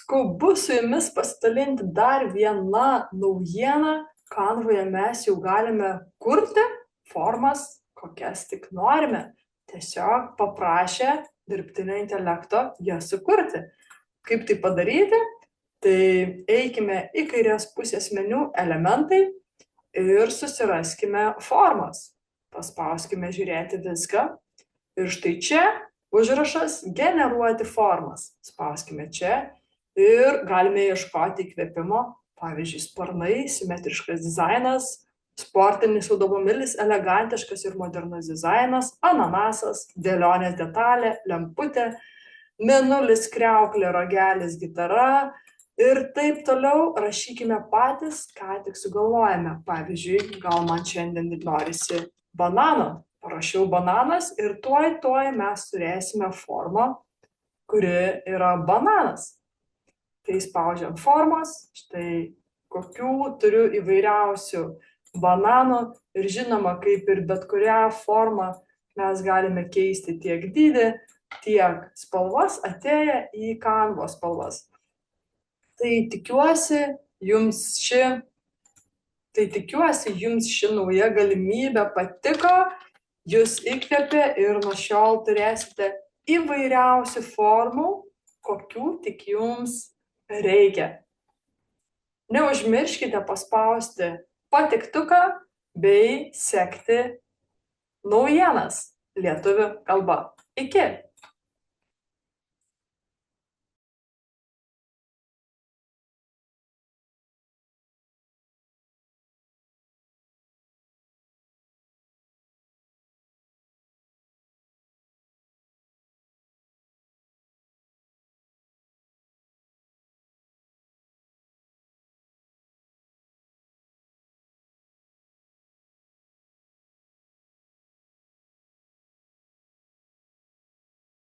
skubu su jumis pasidalinti dar viena naujiena. Canvoje mes jau galime kurti formas, kokias tik norime. Tiesiog paprašę dirbtinio intelekto jas sukurti. Kaip tai padaryti? Tai eikime į kairės pusės meniu elementai ir susiraskime formas. Paspauskime žiūrėti viską. Ir štai čia užrašas generuoti formas. Spauskime čia ir galime ieškoti įkvėpimo. Pavyzdžiui, sparnai, simetriškas dizainas, sportinis automobilis, elegantiškas ir modernus dizainas, ananasas, dėlionės detalė, lemputė, mėnulis, kriauklė, ragelis, gitara ir taip toliau. Rašykime patys, ką tik sugalvojame. Pavyzdžiui, gal man šiandien norisi banano. Parašiau bananas ir tuoj mes turėsime formą, kuri yra bananas. Tai spaudžiam formas, štai kokių turiu įvairiausių bananų ir žinoma, kaip ir bet kurią formą mes galime keisti tiek dydį, tiek spalvas atėję į Canvos spalvas. Tai tikiuosi jums ši nauja galimybė patiko, jūs įkvėpė ir nuo šiol turėsite įvairiausių formų, kokių tik jums reikia. Neužmirškite paspausti patiktuką bei sekti naujienas lietuvių kalba. Iki!